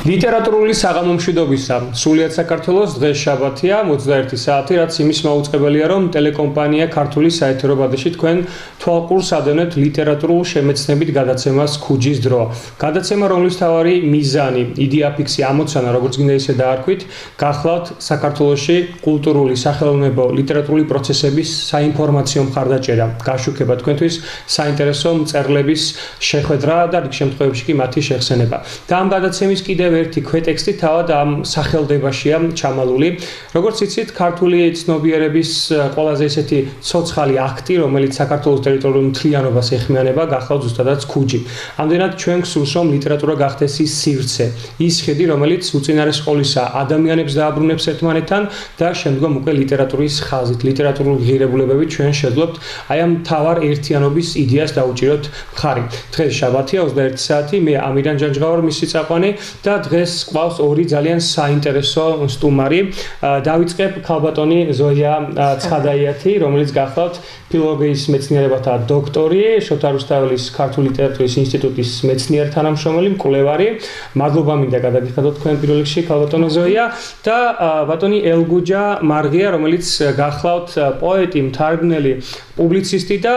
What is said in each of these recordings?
ლიტერატურული საღამომშვიდობისა სრულიად საქართველოს დღეს შაბათია 21 საათი, რაც იმის მაუწყებელია, რომ ტელეკომპანია ქართული საეთერო ბადეში თქვენ თვალყურს ადევნებთ ლიტერატურულ შემეცნებით გადაცემას ქუჯის დრო. გადაცემა, რომლის მთავარი მიზანი, იდეაფიქსი, ამოცანა, როგორც გინდა ისე დაარქვით, გახლავთ საქართველოში კულტურული, სახელოვნებო, ლიტერატურული პროცესების საინფორმაციო მხარდაჭერა, გაშუქება თქვენთვის საინტერესო მწერლების შეხვედრა და რიგ შემთხვევებში კი მათი შეხსენება. და ამ გადაცემის კიდევ ერთი ქვეტექსტი თავად ამ სახელდებაშია ჩამალული. როგორც იცით, ქართული ცნობიერების ყველაზე ესეთი ცოცხალი აქტი, რომელიც საქართველოს ტერიტორიულ მთლიანობას ეხმიანება, გახლავთ ზუსტადაც ქუჯი. ამდენად ჩვენ გსურს, რომ ლიტერატურა გახდეს ის სივრცე, ის ხედი, რომელიც უწინარეს ყოვლისა ადამიანებს დააბრუნებს ერთმანეთთან და შემდგომ უკვე ლიტერატურის ხაზით, ლიტერატურულ ღირებულებებით ჩვენ შეძლებთ აი ამ მთავარ ერთიანობის იდეას დაუჭიროთ მხარი. დღეს შაბათია 21 საათი, მე ამირან ჯანჯღავარ მისი წაყვანი და დღეს ყავს ორი ძალიან საინტერესო სტუმარი. დავიწყებ ქალბატონი ზოია ცხადაიათი, რომელიც გახლავთ ფილოლოგიის მეცნიერებათა დოქტორი, შოთა რუსთაველის ქართული ლიტერატურის ინსტიტუტის მეცნიერ თანამშრომელი, მკვლევარი. მადლობა მინდა გადაგიხადოთ თქვენ პირველ რიგში ქალბატონო ზოია და ბატონი ელგუჯა მარღია, რომელიც გახლავთ პოეტი, მთარგმნელი, პუბლიცისტი და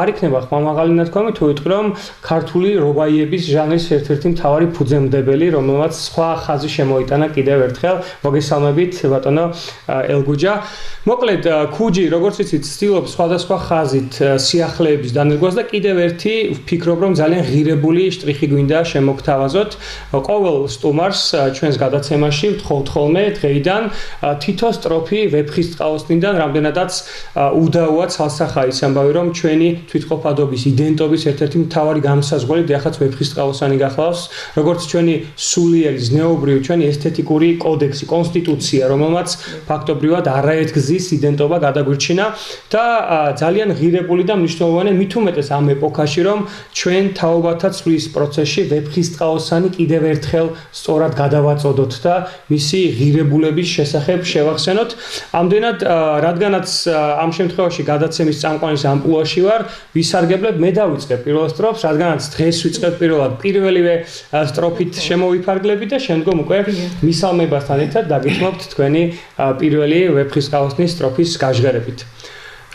არ იქნება ხმამაღალი ნათქვამი თუ ვიტყვი, რომ ქართული რობაიების ჟანრის ერთ-ერთი მთავარი ფუძემდებელი, რომელმაც სხვა ხაზი შემოიტანა კიდევ ერთხელ. მოგესალმებით ბატონო ელგუჯა. მოკლედ, ქუჯი, როგორც იცით, ცდილობს სხვადასხვა ხაზით სიახლეების დანერგვას და კიდევ ერთი ვფიქრობ, რომ ძალიან ღირებული შტრიხი გვინდა შემოგთავაზოთ. ყოველ სტუმარს ჩვენს გადაცემაში ვთხოვთ ხოლმე დღეიდან თითო სტროფი ვეფხისტყაოსნიდან, რამდენადაც უდაოა ცალსახა ის ამბავი, რომ ჩვენი თვითყოფადობის, იდენტობის ერთ-ერთი მთავარი გამსაზღვრელი დიახაც ვეფხისტყაოსანი გახლავს, როგორც ჩვენი სულიერი, ზნეობრივი, ჩვენი ესთეტიკური კოდექსი, კონსტიტუცია, რომელმაც ფაქტობრივად არაერთგზის იდენტობა გადაგვირჩინა და ძალიან ღირებული და მნიშვნელოვანი, მით უმეტეს ამ ეპოქაში, რომ ჩვენ თაობათა ცვლის პროცესში ვეფხისტყაოსანი კიდევ ერთხელ სწორად გადავაწოდოთ და მისი ღირებულების შესახებ შევახსენოთ. ამდენად, რადგანაც ამ შემთხვევაში გადაცემის წამყვანის ამპლუაში ვარ, ვისარგებლებ, მე დავიწყებ პირველ სტროფს, რადგანაც დღეს ვიწყებ პირველად პირველივე სტროფით შემოვიფარგლებით და შემდგომ უკვე მისალმებასთან ერთად დაგითმობთ თქვენი პირველი ვეფხისტყაოსნის სტროფის გაჟღერებით.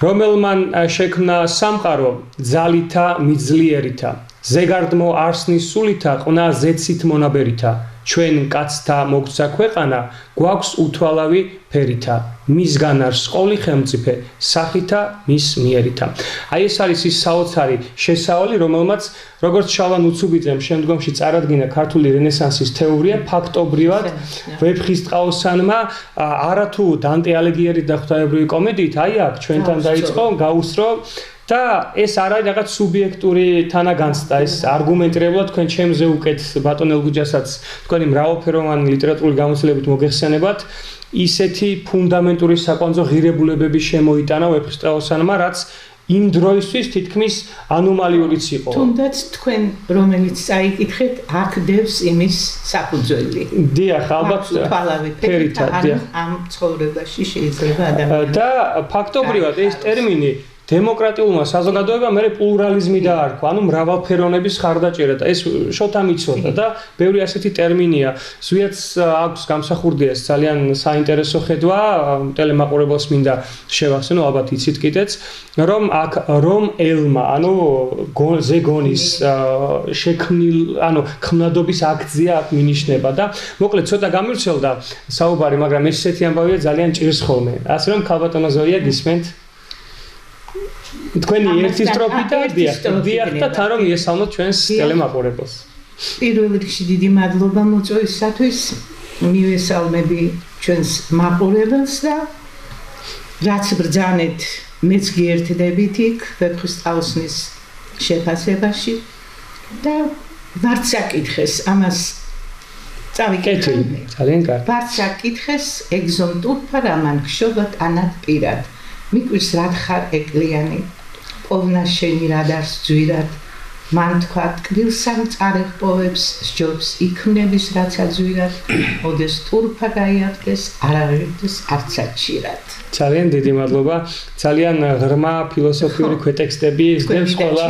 რომელმან შექმნა სამყარო ძალითა მიძლიერითა, ზეგარდმო არსნის სულითა, ყნა ზეცით მონაბერითა, ჩვენ კაცთა მოგცა ქვეყანა, გვაქვს უთვალავი ფერითა, მისგან არის ყოლი ხელმწიფე, სახითა მის მიერითა. აი ეს არის ის საოცარი შესავალი, რომელმაც როგორც შალვა უცუბიძემ შემდგომში წარადგინა ქართული რენესანსის თეორია, ფაქტობრივად ვეფხისტყაოსანმა არათუ დანტე ალიგიერის და ღვთაებრივი კომედიით, აი აქ ჩვენთან დაიწყო, გაუსრო და ეს არ არის რაღაც სუბიექტური თანაგანცდა, ეს არგუმენტირებულად თქვენ ჩემზე უკეთ ბატონ ელგუჯასაც თქვენი მრავალფეროვანი ლიტერატურული გამოცდილებით მოგეხსენებათ, ისეთი ფუნდამენტური საკვანძო ღირებულებები შემოიტანა ვეფხისტყაოსანმა, რაც იმ დროისთვის თითქმის ანომალიურიც იყო. თუნდაც თქვენ რომელიც წაიკითხეთ, აქ დევს იმის საფუძველი. დიახ, ალბათ ფერითა, ამ ცხოვრებაში შეიძლება ადამიანი და ფაქტობრივად ეს ტერმინი დემოკრატიულმა საზოგადოებამ მე პლურალიზმი დაარქვა, ანუ მრავალფეროვნების ხარდაჭერა და ეს შოთამ იცოდა და ბევრი ასეთი ტერმინია. ზვიაც აქვს გამსახურდია ეს ძალიან საინტერესო ხედვა, ტელემაყურებელს მინდა შევახსენო, ალბათ იცით კიდეც, რომ აქ რომ ელმა, ანუ ზეგონის შექმნილ, ანუ ქმნადობის აქცია აქ მინიშნება და მოკლედ ცოტა გამირჩელდა საუბარი, მაგრამ ეს ესეთი ამბავია ძალიან ჭირს ხოლმე. ასე რომ ქალბატონო ზოია გისმენთ თქვენი ერთი სტროფი და დიახ და თან რომ იესალმოთ ჩვენს ტელემაყურებელს. პირველ რიგში დიდი მადლობა მოწვევისათვის, მივესალმები ჩვენს მაყურებელს და რაც ბრძანეთ მეც გიერთდებით იქ ვეფხისტყაოსნის შეფასებაში და ვარც საკითხეს ამას წავიკეთე. ძალიან კარგი. ვარც საკითხეს ეგზონტურფა რამან ხშობათ ანად პირად. მიკვირს რად ხარ ეკლიანი, პოვნა შენი რად არს ძვირად, მან თქვა ტკბილსამ წარებპოვებს სჯობს იქმნების რაც აძვირად ოდეს ტურფა გაიაღდეს არავერდეს არცად შირად ძალიან დიდი მადლობა ძალიან ღრმა ფილოსოფიური ქვეტექსტები ისდევს ყველა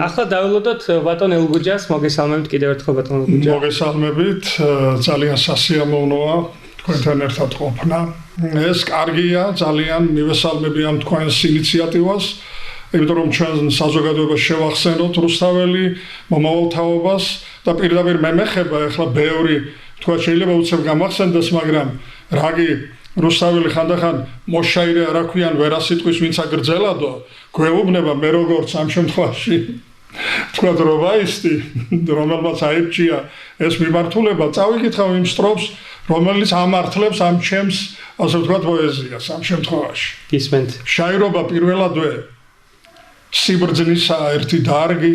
ახლა დაველოდოთ ბატონ ელგუჯას მოგესალმებით კიდევ ერთხელ ბატონ ელგუჯა მოგესალმებით ძალიან სასიამოვნოა თქვენთან ერთად ყოფნა ეს კარგია ძალიან მივესალმები ამ თქვენს ინიციატივას იმიტომ რომ ჩვენ საზოგადოებას შევახსენოთ რუსთაველი მომავალ თაობას და პირდაპირ მე მეხება ახლა ბევრი თქვა შეიძლება უცებ გამახსენდეს მაგრამ რაგი რუსთაველი ხანდახან მოშაირე არ აქვიან ვერასიტყვის ვინც აგრძელადო გვეუბნება მე როგორც ამ შემთხვევაში თქვა დროვაისტი რომელმაც აირჩია ეს მიმართულება წავიკითხავ იმ სტროფს რომელიც ამართლებს ამ ჩემს ასე ვთქვათ პოეზიას ამ შემთხვევაში გისმენთ შაირობა პირველადვე სიბრძნისა ერთი დარგი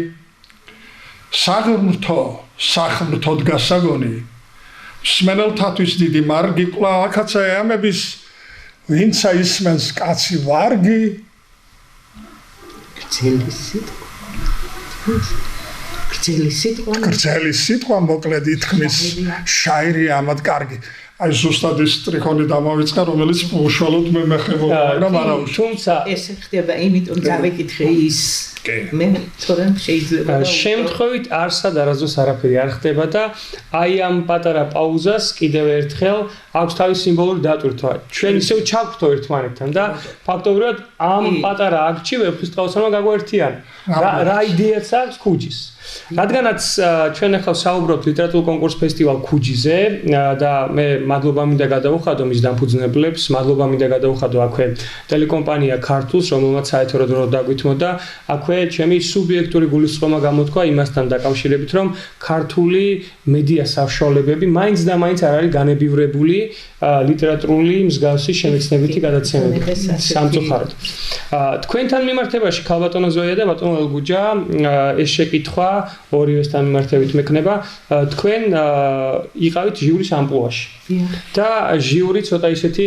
საღმრთოდ გასაგონი მსმენელთათვის დიდი მარგი კვლავ აქაცა ამების ვინცა ისმენს კაცი ვარგი გრძელი სიტყვა მოკლედ ითქმის შაირი ამად კარგი აი ზუსტად ის ტრიქონი დამავიწყა რომელიც უშუალოდ მე მეხებოდა მაგრამ არა თუმცა ეს ხდება იმიტომ დავეკითხე ის მე თორემ შეიძლება შემთხვევით არსად არასდროს არაფერი არ ხდება და აი ამ პატარა პაუზას კიდევ ერთხელ აქვს თავის სიმბოლური დატვირთვა ჩვენ ისევ ჩავგვთო ერთმანეთთან და ფაქტობრივად ამ პატარა აქტში ვეფხისტყაოსანმა გაგვერთიან რა იდეაც აქვს ქუჯის რადგანაც ჩვენ ახლა საუბრობთ ლიტერატურულ კონკურს ფესტივალ ქუჯიზე და მე მადლობა მინდა გადავუხადო მის დამფუძნებლებს მადლობა მინდა გადავუხადო აქვე ტელეკომპანია ქართულს რომელმაც საეთერო დრო დაგვითმოდა აქვე ჩემი სუბიექტური გულისწყრომა გამოთქვა იმასთან დაკავშირებით რომ ქართული მედია საშუალებები მაინც და მაინც არ არის განებივრებული ლიტერატურული მსგავსი შემეცნებითი გადაცემები სამწუხაროდ თქვენთან მიმართებაში ქალბატონო ზოია და ბატონო ელგუჯა ეს შეკითხვა ორივესთან მიმართებით მექნება თქვენ იყავით ჟიურის ამპლუაში და ჟიური ცოტა ისეთი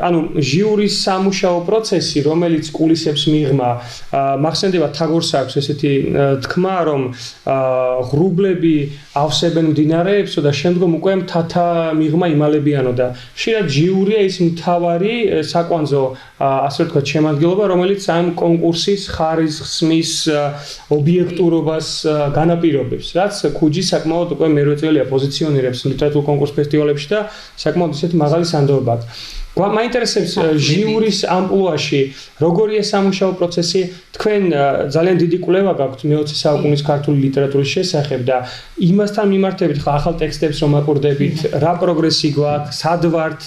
ანუ ჟიურის სამუშაო პროცესი რომელიც კულისებს მიღმა მახსენდება თაგორს აქვს ესეთი თქმა რომ ღრუბლები ავსებენ მდინარეებსო და შემდგომ უკვე მთათა მიღმა იმალებიანო და ხშირად ჟიურია ის მთავარი საკვანძო ასე ვთქვათ შემადგენლობა რომელიც ამ კონკურსის ხარისხს მის ობიექტურობას განაპირობებს რაც ქუჯი საკმაოდ უკვე მერვე წელია პოზიციონირებს ლიტერატურულ კონკურს ფესტივალებში და საკმაოდ ისეთი მაღალი სანდოობა აქვს მაინტერესებს ჟიურის ამპლუაში როგორია სამუშაო პროცესი თქვენ ძალიან დიდი კვლევა გაქვთ მე-20 საუკუნის ქართული ლიტერატურის შესახებ და იმასთან მიმართებით ხა ახალ ტექსტებს რომ აკვირდებით რა პროგრესი გვაქვს სად ვართ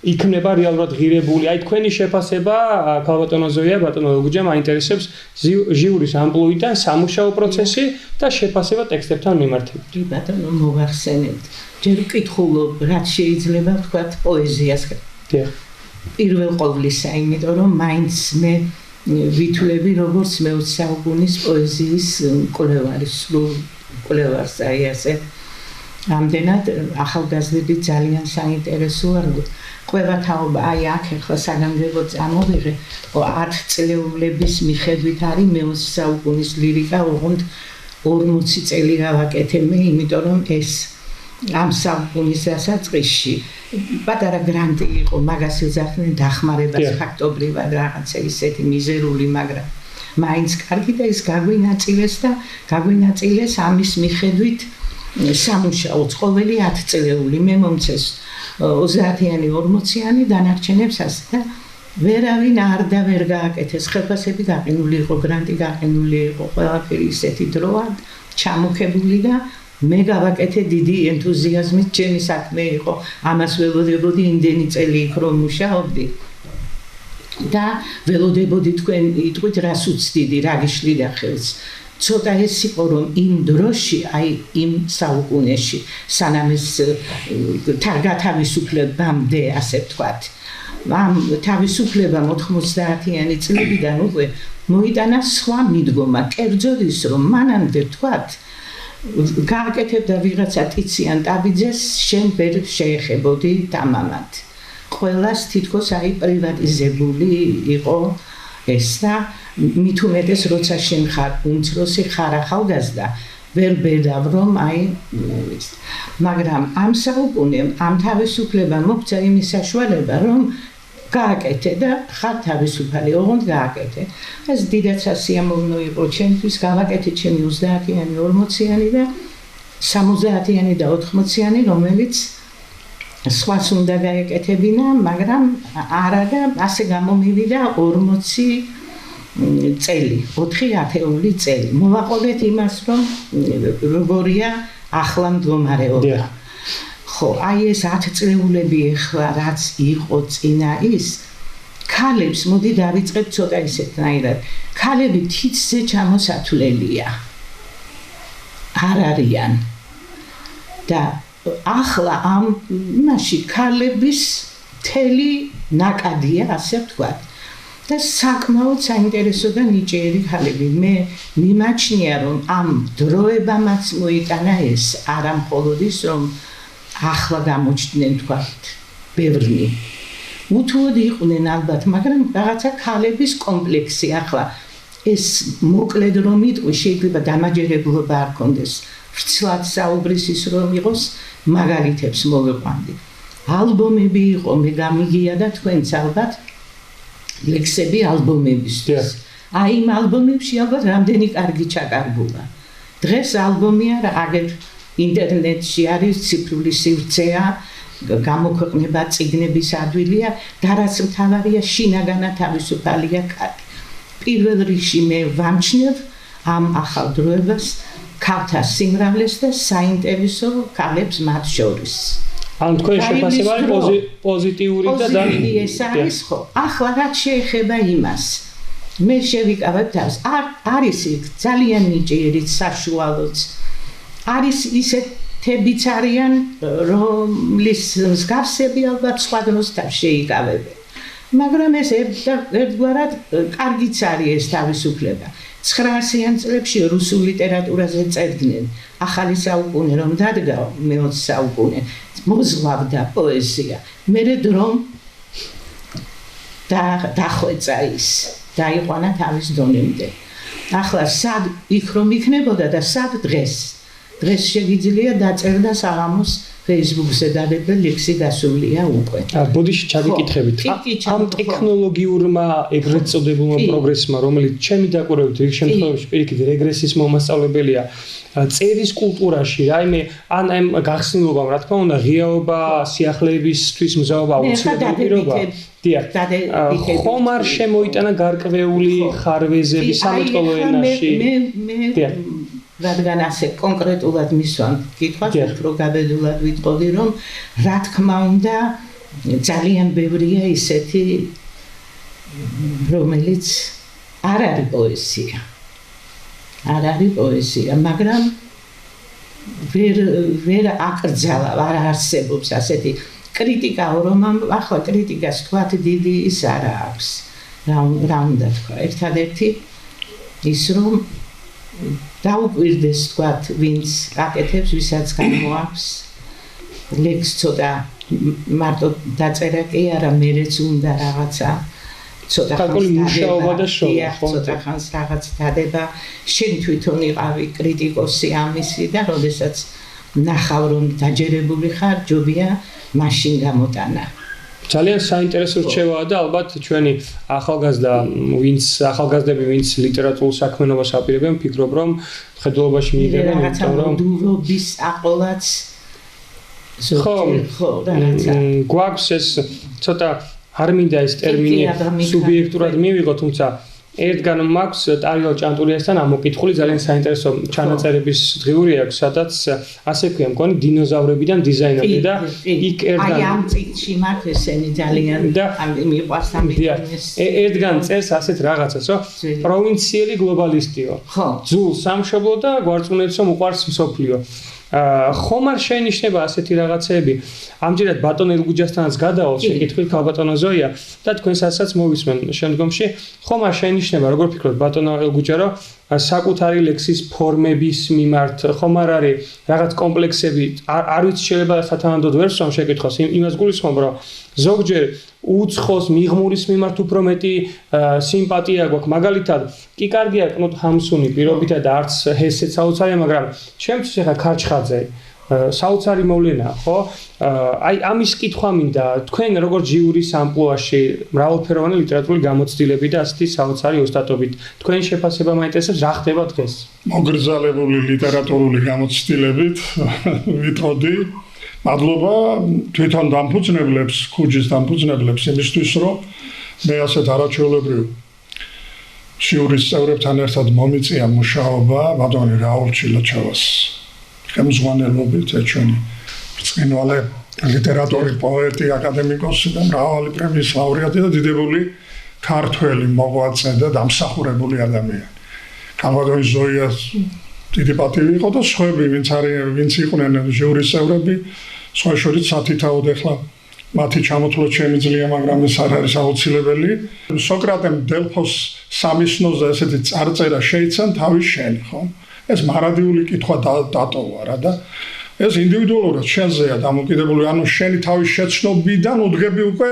იქნება რეალურად ღირებული აი თქვენი შეფასება ქალბატონო ზოია ბატონო ელგუჯა მაინტერესებს ჟიურის ამპლუიდან სამუშაო პროცესი და შეფასება ტექსტებთან მიმართებით ბატონო მოგახსენებთ ჯერ ვკითხულობ რაც შეიძლება ვთქვათ პოეზიას პირველ ყოვლისა იმიტომ რომ მაინც მე ვითვლები როგორც მე-20 საუკუნის პოეზიის კვლევარის კვლევარს აი ასე ამდენად ახალგაზრდები ძალიან საინტერესოა ყველა თაობა აი აქ ახლა საგანგებოდ წამოვიღე 10 წლეულების მიხედვით არის მე-20 საუკუნის ლირიკა ოღონდ 40 წელი გავაკეთე მე იმიტომ რომ ეს ამ საუკუნის დასაწყისში პატარა გრანტი იყო მაგას ეძახდნენ დახმარებას ფაქტობრივად რაღაცა ისეთი მიზერული მაგრამ მაინც კარგი და ის გაგვინაწილეს ამის მიხედვით სამუშაო ყოველი 10 წლეული მე მომცეს 30-იანი 40-იანი დანარჩენებს ასე და ვერავინ არ და ვერ გააკეთეს ხელფასები გაყინული იყო გრანტი გაყინული იყო ყველაფერი ისეთი დროა ჩამოქებული და მე გავაკეთე დიდი ენთუზიაზმით ჩემი საქმე იყო ამას ველოდებოდი იმდენი წელი იქ რომ მუშაობდი და ველოდებოდი თქვენ იტყვით რას უცდიდი რა გიშლიდა ხელს ცოტა ეს იყო რომ იმ დროში აი იმ საუკუნეში სანამ ეს გათავისუფლებამდე ასე ვთქვათ ამ თავისუფლება 90-იანი წლებიდან უკვე მოიტანა სხვა მიდგომა კერძოდ ის რომ მანამდე ვთქვათ გააკეთებდა ვიღაცა ტიციან ტაბიძეს შენ ვერ შეეხებოდი თამამად ყველას თითქოს აი პრივატიზებული იყო ეს და მით უმეტეს როცა შენ ხარ უმცროსი ხარ ახალგაზრდა ვერ ბედავ რომ მაგრამ ამ საუკუნემ ამ თავისუფლებამ მოგვცა იმის საშუალება რომ გააკეთე და ხარ თავისუფალი ოღონდ გააკეთე ეს დიდად სასიამოვნო იყო ჩემთვის გავაკეთე ჩემი 30-იანი 40-იანი და 70-იანი და 80-იანი რომელიც სხვას უნდა გაეკეთებინა მაგრამ არა და ასე გამომივიდა 40 წელი 4 ათეული წელი მოვაყოლეთ იმას რომ როგორია ახლა მდგომარეობა ხო აი ეს 10 წლეულები ახლა რაც იყო წინა ის ქალებს მოდი დავიწყებ ცოტა ისეთნაირად ქალები თითზე ჩამოსათვლელია არ არიან და ახლა ამ მაშინ ქალების მთელი ნაკადია ასე ვთქვათ და საკმაოდ საინტერესო და ნიჭიერი ქალები მე მიმაჩნია რომ ამ დროებამაც მოიტანა ეს არა მხოლოდ ის რომ ახლა გამოჩნდნენ თქვათ ბევრი უთუოდ იყვნენ ალბათ მაგრამ რაღაცა ქალების კომპლექსი ახლა ეს მოკლედ რომ იტყვი შეიძლება დამაჯერებლობა არ კონდეს ვრცლად საუბრის ის რომ იყოს მაგალითებს მოვიყვანდი ალბომები იყო მე გამიგია და თქვენც ალბათ ლექსები ალბომებისთვის. აი იმ ალბომებში ალბათ რამდენი კარგი ჩაკარგულა. დღეს ალბომი არა, აგერ ინტერნეტში არის ციფრული სივრცეა, გამოქვეყნება წიგნების ადვილია და რაც მთავარია შინაგანა თავისუფალია ქალი. პირველ რიგში მე ვამჩნევ ამ ახალ დროებას ქალთა სიმრავლეს და საინტერესო ქალებს მათ შორის. ან თქვენ შეფასება პოზიტიური და ეს არის ხო ახლა რაც შეეხება იმას მე შევიკავებ თავს არის იქ ძალიან ნიჭიერი საშუალოც არის ისეთებიც არიან რომლის მსგავსები ალბათ სხვა დროს შეიკავებენ მაგრამ ეს ერთგვარად კარგიც არის ეს თავისუფლება 900-იან წლებში რუსულ ლიტერატურაზე წერდნენ ახალი საუკუნე რომ დადგა მე-20 საუკუნე მოზღვავდა პოეზია მერე დრომ დახვეწა ის დაიყვანა თავის დონემდე ახლა სად იქ რომ იქნებოდა და სად დღეს შეგიძლია დაწერდა საღამოს Facebook-ზე დადებდა ლექსი დასულია უკვე. ბოდიში ჩაგიკითხებით. ამ ტექნოლოგიურმა ეგრეთ წოდებულმა პროგრესმა, რომელიც ჩემი დაკვირვებით რიგ შემთხვევაში პირიქით რეგრესის მომასწავლებელია, წერის კულტურაში, რაიმე ან ამ გახსნილობამ, რა თქმა უნდა, ღიაობა, სიახლეებისთვის მზაობა აუცილებელი პირობა. დიახ. ხომ არ შემოიტანა გარკვეული ხარვეზები სამოწყალო ენაში? დიახ. რადგან ასე კონკრეტულად მისვამ კითხვას უფრო გაბედულად ვიტყოდი რომ რა თქმა უნდა ძალიან ბევრია ისეთი რომელიც არ არის პოეზია მაგრამ ვერ აკრძალა არ არსებობს ასეთი კრიტიკა რომ ახლა კრიტიკას თქვათ დიდი ის არ აქვს რა უნდა თქვა ერთადერთი ის რომ დაუკვირდეს თქვათ ვინც აკეთებს ვისაც გამოაქვს ლექს ცოტა მარტო დაწერა კი არა მერეც უნდა რაღაცა ცოტა ხანს რაღაც დადება შენ თვითონ იყავი კრიტიკოსი ამისი და როდესაც ნახავ რომ დაჯერებული ხარ ჯობია მაშინ გამოტანა ძალიან საინტერესო რჩევაა და ალბათ ჩვენი ახალგაზრდები ვინც ლიტერატურულ საქმიანობას აპირებენ ვფიქრობ რომ ხედულობაში მიიღებენ იმიტომ რომ დურობის აყოლაც ხო რაღაცა გვაქვს ეს ცოტა არ მინდა ეს ტერმინი სუბიექტურად მივიღო თუმცა ერთგან მაქვს ტარიელ ჭანტურიასთან ამოკითხული ძალიან საინტერესო ჩანაწერების დღიური აქვს სადაც ასე ქვია მგონი დინოზავრებიდან დიზაინერი და იქ ერთგან აი ამ წიგნში მაქვს ესენი ძალიან მიყვარს ამ ერთგან წერს ასეთ რაღაცასო პროვინციელი გლობალისტიო ძულ სამშობლო და გვარწმუნებსო უყვარს მსოფლიო ხომ არ შეინიშნება ასეთი რაღაცეები ამჯერად ბატონ ელგუჯასთანაც გადავალ შეკითხვით ქალბატონო ზოია და თქვენსაც მოვისმენ შემდგომში ხომ არ შეინიშნება როგორ ფიქრობთ ბატონო ელგუჯა რომ საკუთარი ლექსის ფორმების მიმართ ხომ არ არის რაღაც კომპლექსები არ ვიცი შეიძლება სათანადოდ ვერ ვსვამ შეკითხვას იმას გულისხმობ რომ ზოგჯერ უცხოს მიღმურის მიმართ უფრო მეტი სიმპათია გვაქვს მაგალითად კი კარგია კნუთ ჰამსუნი პირობითად არც ჰესეც საოცარია მაგრამ ჩემთვის ახლა ქარჩხაძე საოცარი მოვლენაა ხო აი ამის კითხვა მინდა თქვენ როგორც ჟიურის ამპლუაში მრავალფეროვანი ლიტერატურული გამოცდილები და ასეთი საოცარი ოსტატობით თქვენი შეფასება მაინტერესებს რა ხდება დღეს მოგრძალებული ლიტერატურული გამოცდილებით ვიტყოდი მადლობა თვითონ დამფუძნებლებს ქუჯის დამფუძნებლებს იმისთვის რომ მე ასეთ არაჩვეულებრივ ჟიურის წევრებთან ერთად მომიწია მუშაობა ბატონი რაულ ჩილაჩავას ხელმძღვანელობით ჩვენი ბრწყინვალე ლიტერატურის პოეტი აკადემიკოსი და მრავალი პრემიის ლაურეატი და დიდებული ქართველი მოღვაწე და დამსახურებული ადამიანი. კამადონის ზოიას დიდი პატივი იყო და სხვები ვინც იყვნენ ჟიურის წევრები სხვა შორის სათითაოდ ახლა მათი ჩამოთვლა შემიძლია მაგრამ ეს არ არის აუცილებელი. სოკრატემ დელფოს სამისნოზე ესეთი წარწერა შეიცან თავის შენი ხო? ეს მარადიული კითხვა დატოვა რა და ეს ინდივიდუალურად შენზეა დამოკიდებული ანუ შენი თავის შეცნობიდან უდგები უკვე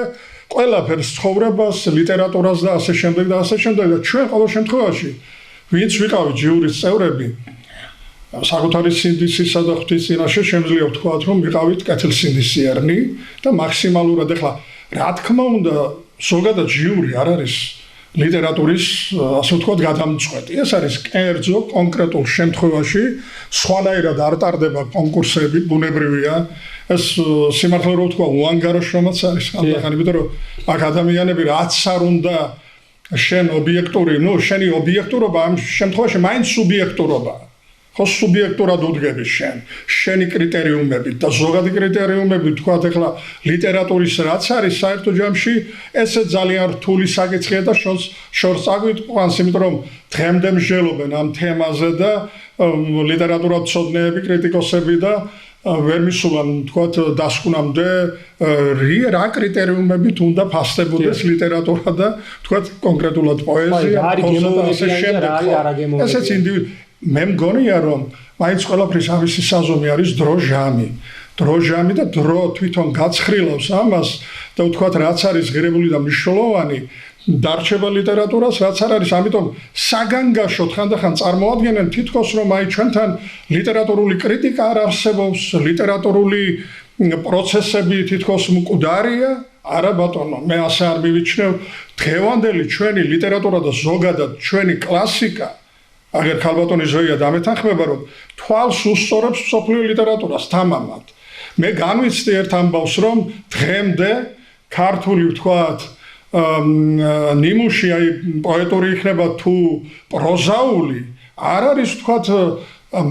ყველაფერს ცხოვრებას ლიტერატურას და ასე შემდეგ და ჩვენ ყოველ შემთხვევაში ვინც ვიყავით ჟიურის წევრები საკუთარი სინდისისა და ღვთის წინაშე შემიძლია ვთქვათ რომ ვიყავით კეთილსინდისიერნი და მაქსიმალურად ახლა რა თქმა უნდა ზოგადად ჟიური არ არის ლიტერატურის ასე ვთქვათ გადამწყვეტი ეს არის კერძო კონკრეტულ შემთხვევაში სხვანაირად არ ტარდება კონკურსები ბუნებრივია ეს სიმართლე რომ ვთქვა უანგარო შრომაც არის ხანდახან იმიტომ რომ აქ ადამიანები რაც არ უნდა შენ ობიექტური შენი ობიექტურობა ამ შემთხვევაში მაინც სუბიექტურობაა ხო სუბიექტურად უდგები შენი კრიტერიუმებით და ზოგადი კრიტერიუმები თქვათ ახლა ლიტერატურის რაც არის საერთო ჯამში ესე ძალიან რთული საკითხია და შორს აგვიყვანს იმიტომ რომ დღემდე მსჯელობენ ამ თემაზე და ლიტერატურათმცოდნეები კრიტიკოსები და ვერ მისულან თქვათ დასკვნამდე რა კრიტერიუმებით უნდა ფასდებოდეს ლიტერატურა და თქვათ კონკრეტულად პოეზია ესეც ინდივიდუალური მე მგონია რომ მაინც ყველაფრის ამისი საზომი არის დრო-ჟამი და დრო თვითონ გაცხრილავს ამას და ვთქვათ რაც არის ღირებული და მნიშვნელოვანი დარჩება ლიტერატურას რაც არ არის ამიტომ საგანგაშოდ ხანდახან წარმოადგენენ თითქოს რომ აი ჩვენთან ლიტერატურული კრიტიკა არ არსებობს ლიტერატურული პროცესები თითქოს მკვდარია არა ბატონო მე ასე არ მივიჩნევ დღევანდელი ჩვენი ლიტერატურა და ზოგადად ჩვენი კლასიკა აგერ ქალბატონი ზოია დამეთანხმება რომ თვალს უსწორებს მსოფლიო ლიტერატურას თამამად მე განვიცდი ერთ ამბავს რომ დღემდე ქართული ვთქვათ ნიმუში აი პოეტური იქნება თუ პროზაული არ არის ვთქვათ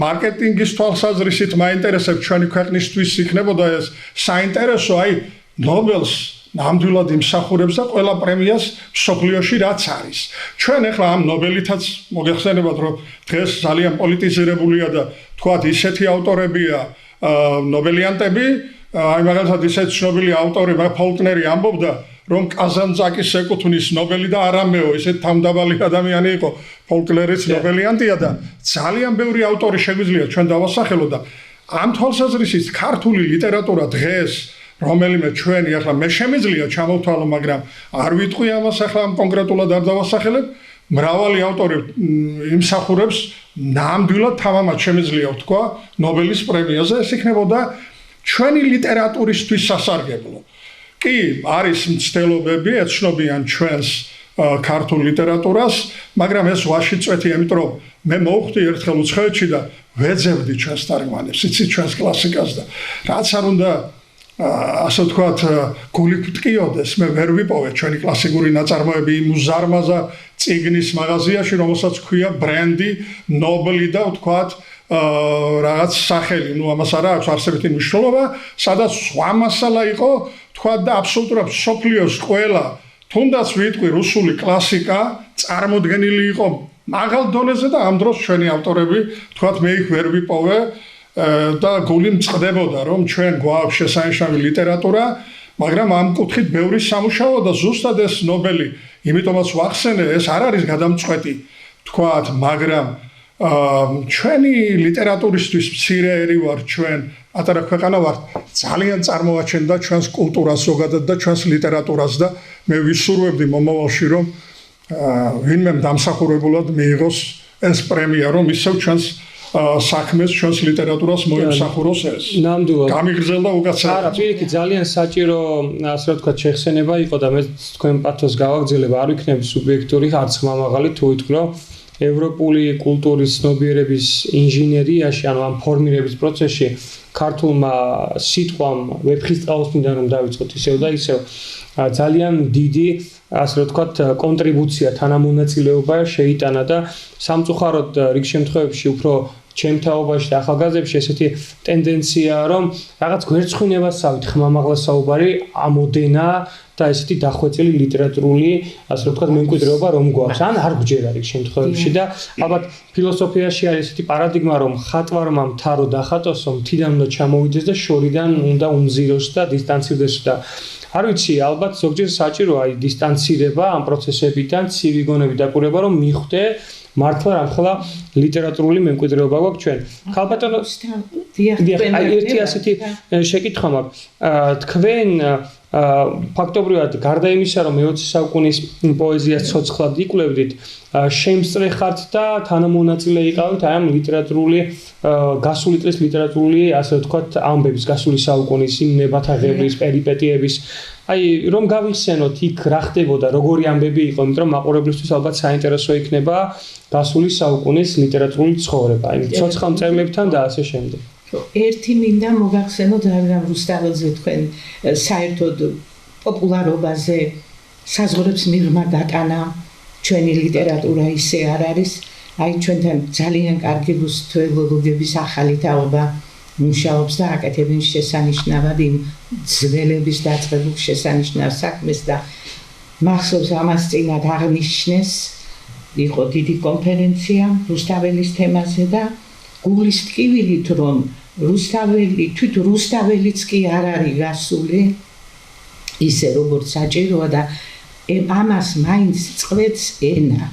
მარკეტინგის თვალსაზრისით მაინტერესებს ჩვენი ქვეყნისთვის იქნებოდა ეს საინტერესო აი ნობელს ნამდვილად იმსახურებს და ყველა პრემიას მსოფლიოში რაც არის. ჩვენ ახლა ამ ნობელითაც მოგეხსენებათ რომ დღეს ძალიან პოლიტიზირებულია და თქვათ ისეთი ავტორებია ნობელიანტები, აი მაგალითად ისეთი ცნობილი ავტორი ფოლკნერი ამბობდა რომ კაზანძაკის ეკუთვნის ნობელი და არამეო ისეთ თავმდაბალი ადამიანი იყო ფოლკნერის ნობელიანტია და ძალიან ბევრი ავტორი შეგვიძლია ჩვენ დავასახელოთ და ამ თვალსაზრისით ქართული ლიტერატურა დღეს რომელიმე ჩვენი ახლა მე შემიძლია ჩამოვთვალო მაგრამ არ ვიტყვი ამას ახლა კონკრეტულად არ დავასახელებ მრავალი ავტორი იმსახურებს ნამდვილად თამამად შემიძლია ვთქვა ნობელის პრემიაზე ეს იქნებოდა ჩვენი ლიტერატურისთვის სასარგებლო კი არის მცდელობები ეცნობიან ჩვენს ქართულ ლიტერატურას მაგრამ ეს ვაში წვეთია იმიტომ რომ მე მოვხვდი ერთხელ უცხოეთში და ვეძებდი ჩვენს თარგმანებს იცით ჩვენს კლასიკას და რაც არ უნდა ასე ვთქვათ გული გვტკიოდეს მე ვერ ვიპოვე ჩვენი კლასიკური ნაწარმოები იმ უზარმაზა წიგნის მაღაზიაში რომელსაც ქვია ბრენდი ნობლი და ვთქვათ რაღაც სახელი ამას არა აქვს არსებითი მნიშვნელობა სადაც სხვა მასალა იყო ვთქვათ და აბსოლუტურად სოფლიოს ყველა თუნდაც ვიტყვი რუსული კლასიკა წარმოდგენილი იყო მაღალ დონეზე და ამ დროს ჩვენი ავტორები ვთქვათ მე იქ ვერ ვიპოვე და გული მწყდებოდა რომ ჩვენ გვაქვს შესანიშნავი ლიტერატურა მაგრამ ამ კუთხით ბევრი სამუშაო და ზუსტად ეს ნობელი იმიტომაც ვახსენე ეს არ არის გადამწყვეტი თქვათ, მაგრამ ჩვენი ლიტერატურისთვის მცირეერი ვარ ჩვენ ატარა ქვეყანა ვარ ძალიან წარმოაჩენდა ჩვენს კულტურას ზოგადად და ჩვენს ლიტერატურას და მე ვისურვებდი მომავალში რომ ვინმე დამსახურებულად მიიღოს ეს პრემია რომ ისევ ჩვენს საქმეს ჩვენს ლიტერატურას მოიმსახუროს ეს ნამდვილად გამიგრძელდა უკაცრავად არა პირიქით ძალიან საჭირო ასე ვთქვათ შეხსენება იყო და მე თქვენ პათოს გავაგრძელებ არ ვიქნები სუბიექტური არც ხმამაღალი თუ ვიტყვი ევროპული კულტურის ცნობიერების ინჟინერიაში ანუ ამ ფორმირების პროცესში ქართულმა სიტყვამ ვეფხისტყაოსნიდან რომ დავიწყოთ ისევ და ისევ ძალიან დიდი ასე ვთქვათ კონტრიბუცია თანამონაწილეობა შეიტანა და სამწუხაროდ რიგ შემთხვევებში უფრო ჩემ თაობაში და ახალგაზრდებში ესეთი ტენდენციაა რომ რაღაც გვერდცხვინებასავით ხმამაღლა საუბარი ამოდენა და ესეთი დახვეწილი ლიტერატურული ასე ვთქვათ მემკვიდრეობა რომ გვაქვს ან არ გვჯერა რიგ შემთხვევებში და ალბათ ფილოსოფიაში არის ესეთი პარადიგმა რომ ხატვარმა მთავრო დახატოსო მთიდან უნდა ჩამოვიდეს და შორიდან უნდა უმზიროს და დისტანცირდეს და არ ვიცი ალბათ ზოგჯერ საჭიროა აი დისტანცირება ამ პროცესებიდან ცივი გონები დაკვირვება რომ მიხვდე მართლა რამხელა ლიტერატურული მემკვიდრეობა გვაქვს ჩვენ ხალბატონო აი ერთი ასეთი შეკითხვა მაქვს თქვენ ფაქტობრივად გარდა იმისა რომ მე-20 საუკუნის პოეზიას ცოცხლად იკვლევდით შემსწრე ხართ და თანამონაწილე იყავით აი ამ ლიტერატურული გასული წლის ლიტერატურული ასე ვთქვათ ამბების გასული საუკუნის იმ ნებათაღების პერიპეტიების აი რომ გავიხსენოთ იქ რა ხდებოდა როგორი ამბები იყო იმიტომ რომ მაყურებლისთვის ალბათ საინტერესო იქნება გასული საუკუნის ლიტერატურული ცხოვრება აი ცოცხალ მწერლებთან და ასე შემდეგ ერთი მინდა მოგახსენოთ რადგან რუსთაველზე თქვენ საერთოდ პოპულარობაზე საზღვრებს მიღმა დატანა ჩვენი ლიტერატურა ისე არ არის აი ჩვენთან ძალიან კარგი რუსთველოლოგების ახალი თაობა მუშაობს და აკეთებენ შესანიშნავად იმ ძველების დაწყებულ შესანიშნავ საქმეს და მახსოვს ამას წინათ აღნიშნეს იყო დიდი კონფერენცია რუსთაველის თემაზე და გულის ტკივილით რომ რუსთაველი თვით რუსთაველიც კი არ არის გასული ისე როგორც საჭიროა და ამას მაინც წყვეტს ენა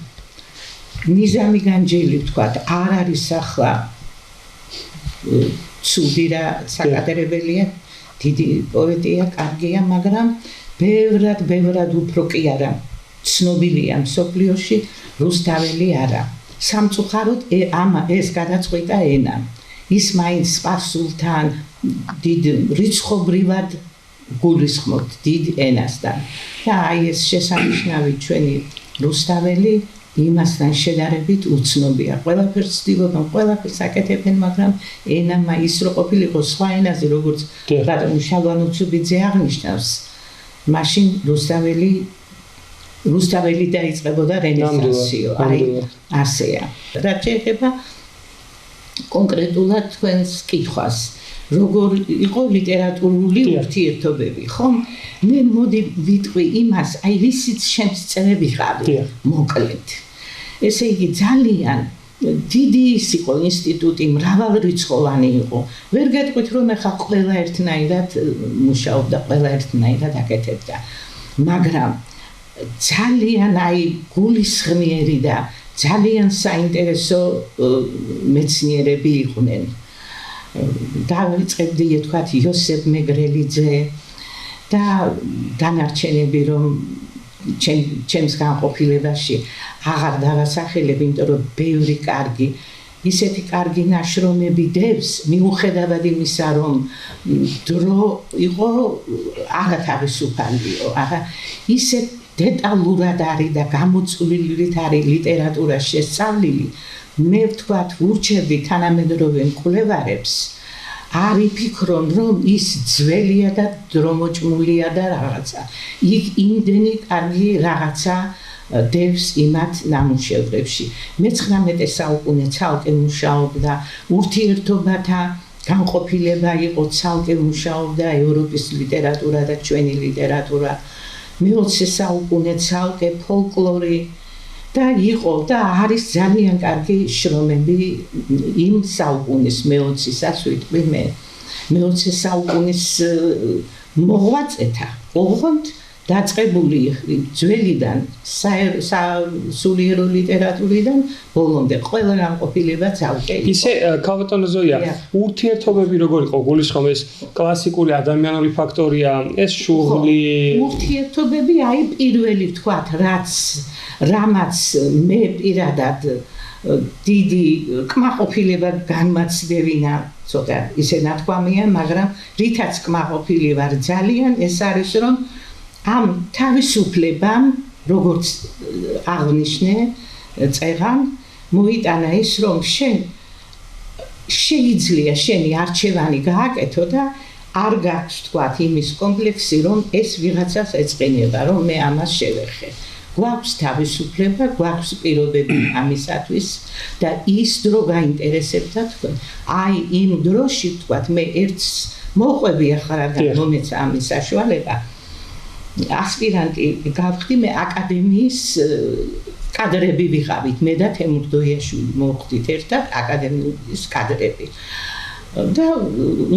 ნიზამი განჯელი ვთქვათ არ არის ახლა ცუდი რა საკადრებელია დიდი პოეტია კარგია მაგრამ ბევრად უფრო კი არა ცნობილია მსოფლიოში რუსთაველი არა სამწუხაროდ ეს გადაწყვეტა ენა ის მაინც სპარსულთან დიდ რიცხობრივად გულისხმობთ დიდ ენასთან და აი ეს შესანიშნავი ჩვენი რუსთაველი იმასთან შედარებით უცნობია ყველაფერს ცდილობენ ყველაფერს აკეთებენ მაგრამ ენა ის რო ყოფილიყო სხვა ენაზე როგორც რატომ შალვანუცუბიძე აღნიშნავს მაშინ რუსთაველი დაიწყებოდა რენესანსიო აი ასეა რა შეიძლება კონკრეტულად თქვენს კითხვას როგორ იყო ლიტერატურული ურთიერთობები ხომ მე მოდი ვიტყვი იმას აი ვისიც შემსწრე ვიყავი მოკლედ ესე იგი ძალიან დიდი ის იყო ინსტიტუტი მრავალრიცხოვანი იყო ვერ გეტყვით რომ ახლა ყველა ერთნაირად მუშაობდა ყველა ერთნაირად აკეთებდა მაგრამ ძალიან აი გულისხმიერი და ძალიან საინტერესო მეცნიერები იყვნენ. დავიწყებდი თქვათ იოსებ მეგრელიძე და დანარჩენები რომ ჩემს განყოფილებაში აღარ დავასახელებ, იმიტომ რომ ბევრი კარგი ისეთი კარგი ნაშრომები დევს, მიუხედავად იმისა, რომ დრო იყო არათავისუფალიო, არა ისეთ დეტალურად არის და გამოწვლილით არის ლიტერატურა შესწავლილი, მე ვთქვათ, ვურჩევდი თანამედროვე მკვლევარებს, არ იფიქრონ, რომ ის ძველია და დრომოჭმულია და რაღაცა. იქ იმდენი კარგი რაღაცა დევს იმათ ნამუშევრებში. მე-19 საუკუნე ცალკე მუშაობდა ურთიერთობათა განყოფილება იყო ცალკე მუშაობდა ევროპის ლიტერატურა და ჩვენი ლიტერატურა. მე-20 საუკუნე ცალკე ფოლკლორი და იყო და არის ძალიან კარგი შრომები იმ საუკუნის მე-20-ას ვიტყვი მე. მე-20 საუკუნის მოღვაწეთა ოღონდ დაწყებული ძველიდან სულიერო ლიტერატურიდან ბოლომდე ყველა განყოფილება ძალკე იყო. ისე ქალბატონო ზოია, ურთიერთობები როგორ იყო? გულისხმობ ეს კლასიკური ადამიანური ფაქტორია, ეს შუღლი. ურთიერთობები აი პირველი ვთქვათ, რამაც მე პირადად დიდი კმაყოფილება განმაცდევინა, ცოტა ისე ნათქვამია, მაგრამ რითაც კმაყოფილი ვარ ძალიან, ეს არის რომ ამ თავისუფლებამ, როგორც აღნიშნე წეღან, მოიტანა ის, რომ შენ შეიძლება შენი არჩევანი გააკეთო და არ გაქვს თქვათ იმის კომპლექსი, რომ ეს ვიღაცას ეწყინება, რომ მე ამას შევეხე. გვაქვს თავისუფლება, გვაქვს პირობები ამისათვის და ის დრო გაინტერესებდა თქვენ. აი იმ დროში თქვათ მე ერთს მოყვები ახლა რადგან მომეცა ამის საშუალება. ასპირანტი გავხდი, მე აკადემიის კადრები ვიყავით, მე და თემურ დოიაშვილი მოვხდით ერთად აკადემიის კადრები. და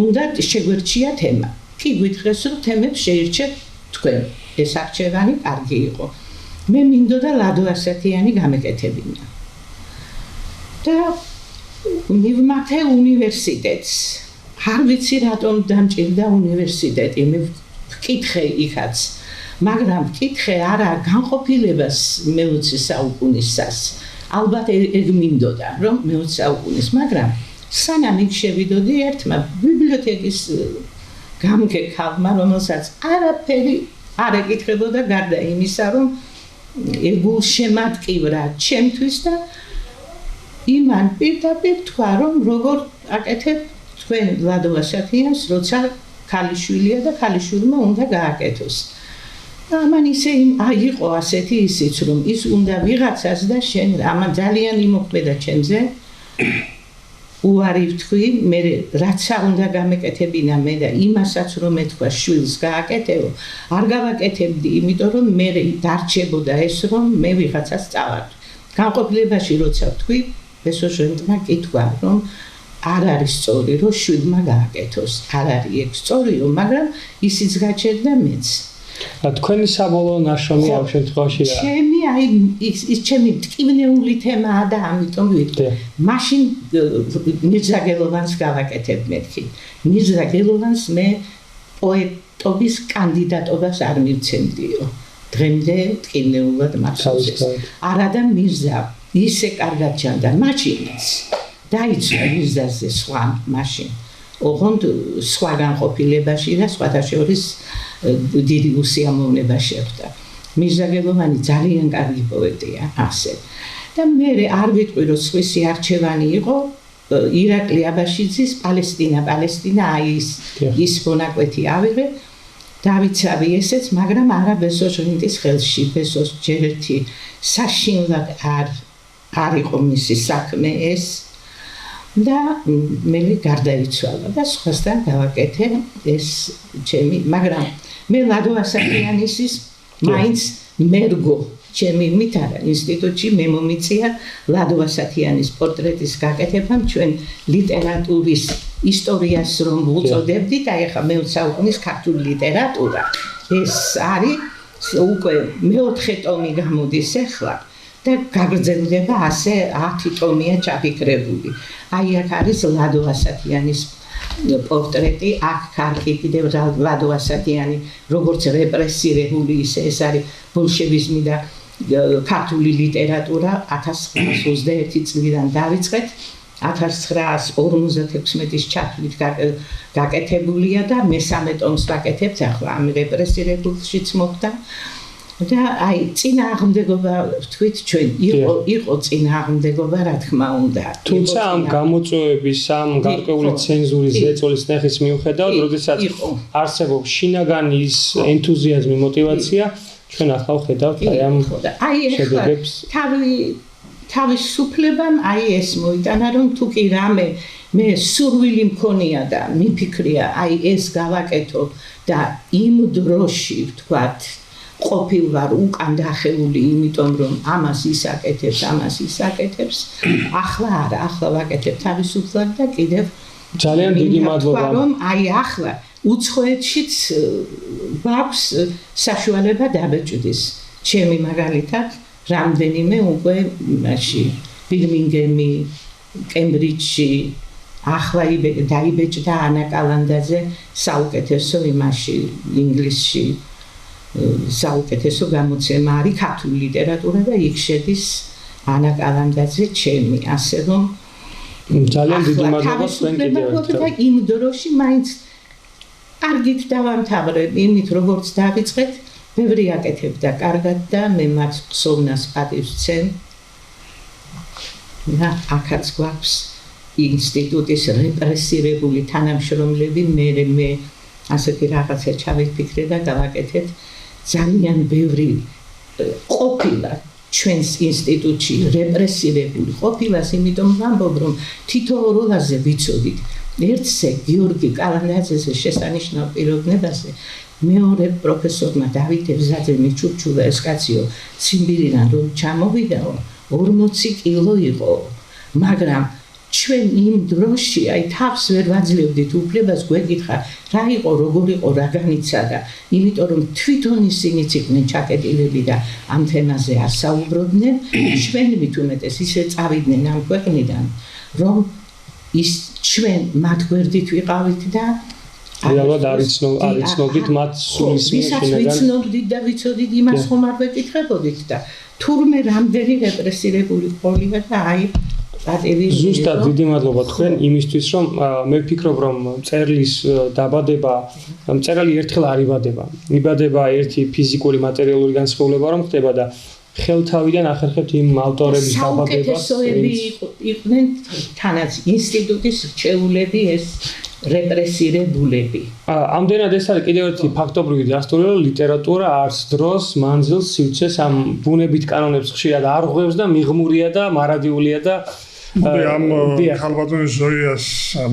უნდა შეგვერჩია თემა. კი გითხრეს, რომ თემებს შეირჩეთ თქვენ. ეს არჩევანი კარგი იყო. მე მინდოდა ლადო ასათიანი გამეკეთებინა. და მივმართე უნივერსიტეტს. არ ვიცი რატომ დამჭირდა უნივერსიტეტი, მე ვკითხე იქაც. მაგრამ ვკითხე არა განყოფილებას მე-20 საუკუნისას. ალბათ ეგ მინდოდა, რომ მე-20 საუკუნის, მაგრამ სანამ იქ შევიდოდი ერთმა ბიბლიოთეკის გამგექალმა, რომელსაც არაფერი არ ეკითხებოდა გარდა იმისა, რომ გულშემატკივრა ჩემთვის და იმან პირდაპირ თქვა, რომ როგორ აკეთებ თქვენ ლადო ასათიანს, როცა ქალიშვილია და ქალიშვილმა უნდა გააკეთოს. ამან ისე იყო ასეთი ისიც, რომ ის უნდა ვიღაცას და შენ ამან ძალიან იმოქმედა ჩემზე. უარი ვთქვი, მე რაცა უნდა გამეკეთებინა მე და იმასაც რომ ეთქვა შვილს გააკეთებო, არ გავაკეთებდი, იმიტომ რომ მე დარჩებოდა ეს, რომ მე ვიღაცას წავარდ. განყოფილებაში როცა ვთქვი, ბესოჟენტმა კითხვა, რომ არ არის სწორი, რომ შვილმა გააკეთოს. არ არის ეგ სწორიო, მაგრამ ისიც გაჩერდა მეც. თქვენი საბოლოო ნაშრომი ამ შემთხვევაში რა? ჩემი აი ის ჩემი ტკივნეული თემაა და ამიტომ ვიტყვი. მაშინ მირზაგელოვანს გავაკეთებ მეთქი. მირზაგელოვანს მე პოეტობის კანდიდატობას არ მივცემდიო. დღემდე ტკივნეულად მახსოვს. არადა მირზა ისე კარგად ჩანდა მაშინაც. დაიცვა მირზაზე სხვა მაშინ. ოღონდ სხვა განყოფილებაში და სხვათა შორის დიდი უსიამოვნება შეხვდა. მირზაგელოვანი ძალიან კარგი პოეტია, ასე. და მე არ ვიტყვი, რომ სხვისი არჩევანი იყო ირაკლი აბაშიძის პალესტინა, აი ის მონაკვეთი ავიღე, დავიცავი ესეც, მაგრამ არა ბესოჟრინტის ხელში, ბესოს ჯერ ერთი საშინლად არ იყო მისი საქმე ეს. და მე გარდაიცვალა და სხვასთან გავაკეთე ეს ჩემი, მაგრამ მე ლადო ასათიანის მაინც მერგო ჩემი მითარა ინსტიტუტში მე მომიწია ლადო ასათიანის პორტრეტის გაკეთებამ ჩვენ ლიტერატურის ისტორიას რომ ვუწოდებდით, აი ახლა მე-20 საუკუნის ქართული ლიტერატურა ეს არის უკვე მეოთხე ტომი გამოდის ახლა და გაგრძელდება ასე 10 ტომია ჩაფიქრებული. აი აქ არის ლადო ასათიანის პორტრეტი, აქ კარგი კიდევ ლადო ასათიანი, როგორც რეპრესირებული ისე ეს არის ბოლშევიზმი და ქართული ლიტერატურა 1921 წლიდან დავიწყეთ, 1956 ჩათვლით გაკეთებულია და მესამე ტომს ვაკეთებთ ახლა ამ რეპრესირებულშიც მოხდა. და აი წინააღმდეგობა ვთქვით ჩვენ იყო წინააღმდეგობა რა თქმა უნდა. თუმცა ამ გამოწვევების, ამ გარკვეული ცენზურის ზეწოლის ნეხის მიუხედავად, როდესაც არსებობს შინაგანი ის ენთუზიაზმი, мотиваცია, ჩვენ ახლა ვხედავთ აი ამ შედეგებს. თავისუფლებამ აი ეს მოიტანა, რომ თუ კი რამე მე სურვილი მქონია და მიფიქრია აი ეს გავაკეთო და იმ დროში ვთქვათ ყოფილვარ უკან დახეული, იმიტომ რომ ამას ისაკეთებს, ახლა არა, ახლა ვაკეთებ თავისუფლად და კიდევ ძალიან დიდი მადლობა. რომ აი ახლა უცხოეთშიც გვაქვს საშუალება დაბეჭდის. ჩემი მაგალითად რამდენიმე უკვე მაშინ ბირმინგემი, კემბრიჯში ახლა დაიბეჭდა ანა კალანდაძე საუკეთესო იმაში ინგლისში საუკეთესო გამოცემა არის ქართული ლიტერატურა და იქ შედის ანა კალანდაძე ჩემი, ასე რომ ძალიან დიდი მადლობა თქვენ კიდევ ერთხელ. და იმ დროში მაინც კარგით დავამთავრებ, იმით როგორც დავიწყეთ, ბევრი აკეთებდა კარგად და მე მათ ხსოვნას პატივს ვცემ. და აქაც გვაქვს ინსტიტუტის რეპრესირებული თანამშრომლები, მე ასეთი რაღაცა ჩავიფიქრე და გავაკეთეთ. ძალიან ბევრი ყოფილა ჩვენს ინსტიტუტში რეპრესირებული ყოფილას, იმიტომ ვამბობ, რომ თითოეულ როლაზე ვიცოდით. ერთზე გიორგი კალანდაძეზე შესანიშნავ პიროვნებაზე, მეორე პროფესორმა დავით ევზაძემ მიჩურჩულა ეს კაციო ციმბირიდან რომ ჩამოვიდაო 40 კილო იყო, მაგრამ ჩვენ იმ დროში აი თავს ვერ ვაძლევდით უფლებას გვეკითხა რა იყო, როგორ იყო, რა განიცადა, იმიტომ რომ თვითონ ისინიც იყვნენ ჩაკეტილები და ამ თემაზე არ საუბრობდნენ, ჩვენ მით უმეტეს ისე წავიდნენ ამ ქვეყნიდან, რომ ის ჩვენ მათ გვერდით ვიყავით და რეალურად არიცნობდით მათ სულის შინაგან ვიცნობდით და ვიცოდით, იმას ხომ არ ვეკითხებოდით და თურმე რამდენი რეპრესირებული ყოლია და აი ზუსტად დიდი მადლობა თქვენ იმისთვის, რომ მე ვფიქრობ, რომ მწერლის დაბადება, მწერალი ერთხელ არ იბადება. იბადება ერთი ფიზიკური მატერიალური განსხვავება რომ ხდება და ხელთავიდან ახერხებთ იმ ავტორების დაბადებას. საუკეთესოები იყვნენ თანაც ინსტიტუტის რჩეულები ეს რეპრესირებულები. ამდენად ეს არის კიდევ ერთი ფაქტობრივი დასტური, რომ ლიტერატურა არც დროს, მანძილს, სივრცეს ამ ბუნებით კანონებს ხშირად არ ღვევს და მიღმურია და მარადიულია და ამ ქალბატონის ზოიას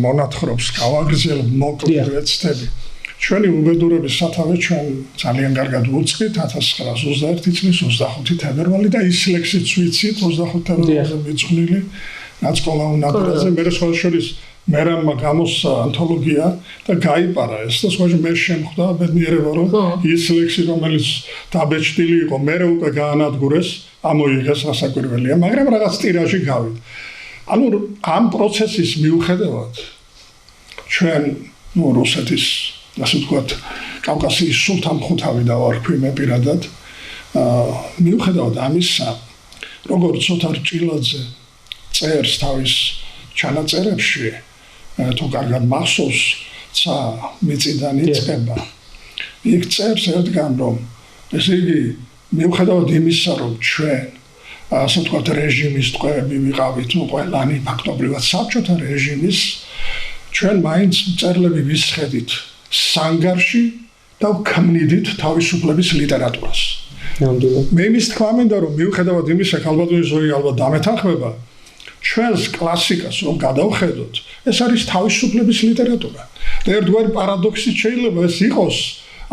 მონათხრობს გავაგრძელებ მოკლედ ვეცდები. ჩვენი უბედურების სათავე ჩვენ ძალიან კარგად ვუწყით 1921 წლის 25 თებერვალი და ის ლექსიც ვიცით 25 თებერვალზე მიძღვნილი ნაცკოლა უნატრაზე მე სხვა შორის მერამმა გამოსცა ანთოლოგია და გაიპარა ეს და სხვა მე შემხვდა ბედნიერება რომ ის ლექსი რომელიც დაბეჭდილი იყო მე უკვე გაანადგურეს ამოიღეს რასაკვირველია მაგრამ რაღაც ტირაჟი გავიდა ანუ ამ პროცესის მიუხედავად ჩვენ რუსეთის ასე ვთქვათ კავკასიის სულთანმხუთავი და ვარქვი მე პირადად მიუხედავად ამისა როგორც ოთარ ჭილაძე წერს თავის ჩანაწერებში თუ კარგად მახსოვს ცა მიწიდან იწყება იქ წერს ერთგან რომ ესე იგი მიუხედავად იმისა რომ ჩვენ ასე ვთქვათ რეჟიმის ტყვეები ვიყავით ნუ ყველანი ფაქტობრივად საბჭოთა რეჟიმის ჩვენ მაინც მწერლები ვისხედით სანგარში და ვქმნიდით თავისუფლების ლიტერატურას. მე იმის თქვა მინდა რომ მიუხედავად იმისა ქალბატონის ზოი ალბათ დამეთანხმება ჩვენს კლასიკას რომ გადავხედოთ ეს არის თავისუფლების ლიტერატურა. და ერთგვარი პარადოქსი შეიძლება ეს იყოს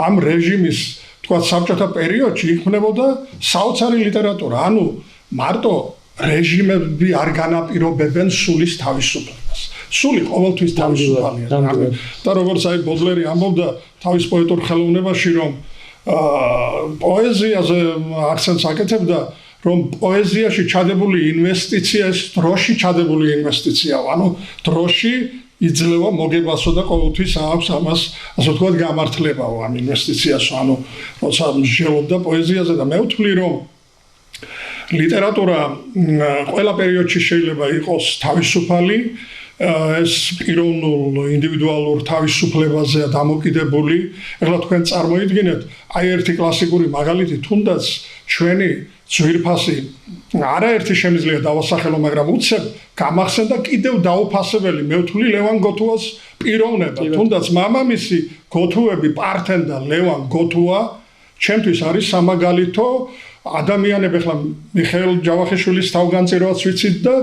ამ რეჟიმის თქვა საბჭოთა პერიოდში იქმნებოდა საოცარი ლიტერატურა. ანუ მარტო რეჟიმები არ განაპირობებენ სულის თავისუფლებას. სული ყოველთვის თავისუფალია. და როგორც აი ბოდლერი ამბობდა თავის პოეტურ ხელოვნებაში რომ პოეზიაზე აქცენტს აკეთებდა რომ პოეზიაში ჩადებული ინვესტიცია ეს დროში ჩადებული ინვესტიციაა. ანუ დროში იძლევა მოგებასო და ყოველთვის აქვს ამას ასე ვთქვათ გამართლებაო ამ ინვესტიციას. ანუ როცა მსჯელობდა პოეზიაზე და მე ვთვლი რომ ლიტერატურა ყველა პერიოდში შეიძლება იყოს თავისუფალი ეს პიროვნულ ინდივიდუალურ თავისუფლებაზეა დამოკიდებული. ეხლა თქვენ წარმოიდგინეთ, აი ერთი კლასიკური მაგალითი, თუნდაც ჩვენი ძვირფასი არაერთი შემიძლია დავასახელო, მაგრამ უცებ გამახსენდა კიდევ დაუფასებელი, მე ვთვლი ლევან გოთუას პიროვნება. თუნდაც მამამისი გოთუები პართენ და ლევან გოთუა ჩემთვის არის სამაგალითო ადამიანები. ეხლა მიხეილ ჯავახიშვილის თავგანწირვაც ვიცით და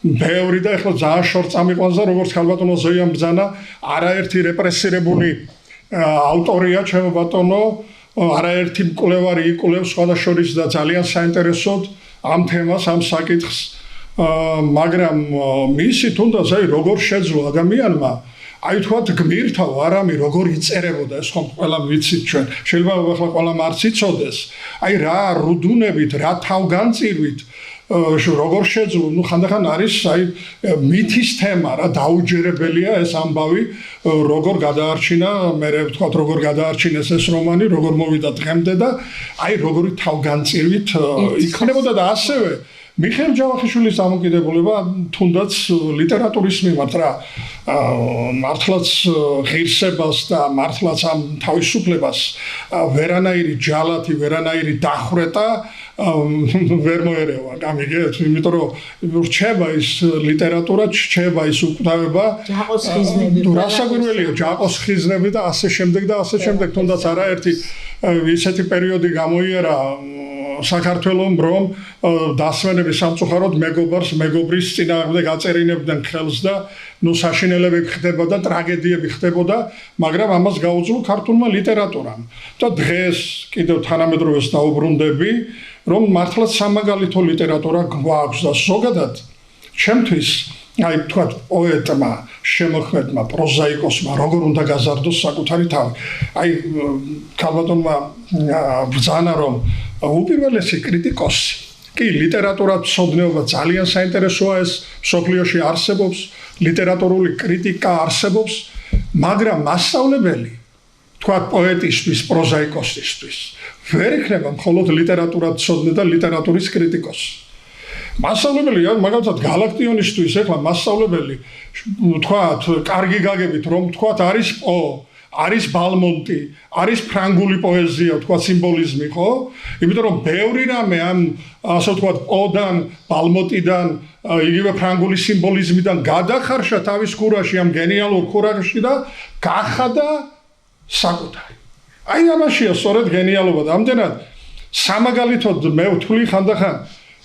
ბევრი და ეხლა ძალიან შორს წამიყვანს და როგორც ქალბატონო ზოიამ ბრძანა არაერთი რეპრესირებული ავტორია ჩემო ბატონო არაერთი მკვლევარი იკვლევს სხვადასხვა და ძალიან საინტერესოდ ამ თემას ამ საკითხს მაგრამ მისი თუნდაც აი როგორ შეძლო ადამიანმა აი თქვათ გმირთავ არამი როგორ იწერებოდა ეს ხომ ყველა ვიცით ჩვენ შეიძლება ახლა ყველა მარც იცოდეს აი რა რუდუნებით რა თავგანწირვით როგორ შეძლო ნუ ხანდახან არის აი მითის თემა რა დაუჯერებელია ეს ამბავი როგორ გადაარჩინა მე ვთქვათ როგორ გადაარჩინეს ეს რომანი როგორ მოვიდა დღემდე და აი როგორი თავგანწირვით იქნებოდა და ასევე მიხეილ ჯავახიშვილის დამოკიდებულება თუნდაც ლიტერატურის მიმართ რა მართლაც ღირსებას და მართლაც ამ თავისუფლებას ვერანაირი ჯალათი ვერანაირი დახვრეტა ვერ მოერევა გამიგეთ იმიტომ რომ რჩება ის ლიტერატურა რჩება ის უკრავება ჯაყოს ხიზნები რასაკვირველია ჯაყოს ხიზნები და ასე შემდეგ თუნდაც არაერთი ისეთი პერიოდი გამოიარა საქართველოს რომ დასვენების სამწუხაროდ მეგობარს მეგობრის წინააღმდეგ აწერინებდნენ ხელს და ნუ საშინელებები ხდებოდა ტრაგედიები ხდებოდა მაგრამ ამას გაუძლო ქართულმა ლიტერატურამ და დღეს კიდევ თანამედროვეს დაუბრუნდები რომ მართლაც სამაგალითო ლიტერატურა გვაქვს და ზოგადად ჩემთვის აი თქვათ პოეტმა შემოქმედმა პროზაიკოსმა როგორ უნდა გაზარდოს საკუთარი თავი აი ქალბატონმა ბრძანა რომ უპირველესი კრიტიკოსი კი ლიტერატურა ცოდნეობა ძალიან საინტერესოა ეს სოფლიოში არსებობს ლიტერატურული კრიტიკა არსებობს მაგრამ მასწავლებელი თქვათ პოეტისთვის პროზაიკოსისთვის ვერ იქნება მხოლოდ ლიტერატურა ცოდნე და ლიტერატურის კრიტიკოსი მასწავლებელი მაგალითად გალაქტიონისტვის ეხლა მასწავლებელი თქვათ კარგი გაგებით რომ თქვათ არის პო არის ბალმონტი არის ფრანგული პოეზია თქვათ სიმბოლიზმი ხო იმიტომ რომ ბევრი რამე ამ ასე ვთქვათ პოდან ბალმონტიდან იგივე ფრანგული სიმბოლიზმიდან გადახარშა თავის ქურაში ამ გენიალურ ქურაში და გახადა საკუთარი აი ამაშია სწორედ გენიალობა და ამდენად სამაგალითოდ მე ვთვლი ხანდახან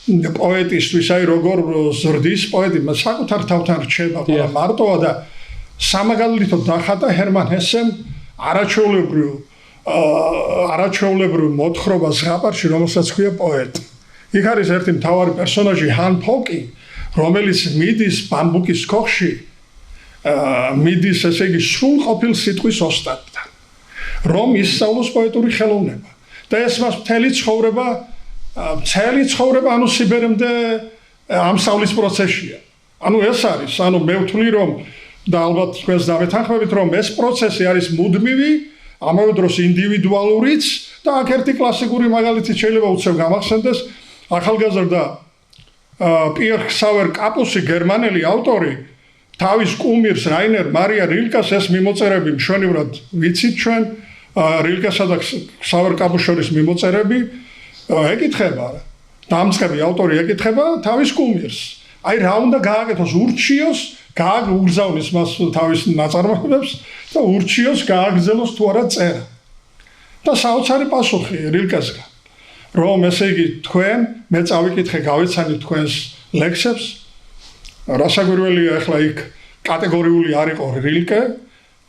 პოეტისთვის აი როგორ ზრდის პოეტი საკუთარ თავთან რჩება ყველა მარტოა და სამაგალითოდ დახატა ჰერმან ჰესემ არაჩვეულებრივ მოთხრობას ზღაპარში რომელსაც ქვია პოეტი იქ არის ერთი მთავარი პერსონაჟი ჰან ფოკი რომელიც მიდის ბამბუკის ქოხში მიდის ესე იგი სრულყოფილ სიტყვის ოსტატთან რომ ისწავლოს პოეტური ხელოვნება და ეს მას მთელი ცხოვრება ანუ სიბერემდე ამ სწავლის პროცესია ანუ ეს არის ანუ მე ვთვლი რომ და ალბათ თქვენს დამეთანხმებით რომ ეს პროცესი არის მუდმივი ამავე დროს ინდივიდუალურიც და აქ ერთი კლასიკური მაგალითი შეიძლება უცებ გამახსენდეს ახალგაზრდა პიერ ქსავერ კაპუსი გერმანელი ავტორი თავის კუმირს რაინერ მარია რილკას ეს მიმოწერები მშვენივრად ვიცით ჩვენ რილკასა და ქსავერ კაპუშორის მიმოწერები ეკითხება დამწყები ავტორი ეკითხება თავის კუმირს აი რა უნდა გააკეთოს ურჩიოს გააგზავნის მას თავის ნაწარმოებებს და ურჩიოს გააგრძელოს თუ არა წერა და საოცარი პასუხი რილკასგან რომ ესე იგი თქვენ მე წავიკითხე გავეცანი თქვენს ლექსებს რასაკვირველია ახლა იქ კატეგორიული არ იყო რილკე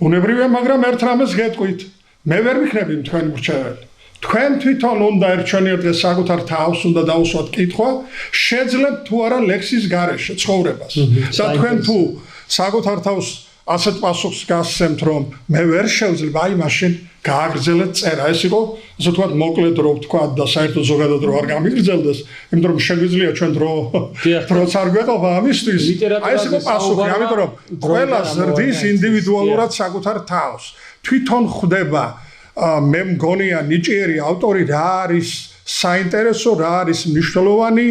ბუნებრივია მაგრამ ერთ რამეს გეტყვით მე ვერ ვიქნები თქვენი მრჩეველი თქვენ თვითონ უნდა ერჩვენიოთ ეს საკუთარ თავს უნდა დაუსვათ კითხვა შეძლებთ თუ არა ლექსის გარეშე ცხოვრებას და თქვენ თუ საკუთარ თავს ასეთ პასუხს გასცემთ რომ მე ვერ შევძლებ აი მაშინ გააგრძელეთ წერა ეს იყო ასე ვთქვათ მოკლედ რო ვთქვათ და საერთოდ ზოგადად რო არ გამიგრძელდეს იმიტომ რომ შეგვიძლია ჩვენ დროც არ გვეყობა ამისთვის აი ეს იყო პასუხი ამიტომ რომ ყველა ზრდის ინდივიდუალურად საკუთარ თავს თვითონ ხვდება მე მგონია ნიჭიერი ავტორი რა არის საინტერესო რა არის მნიშვნელოვანი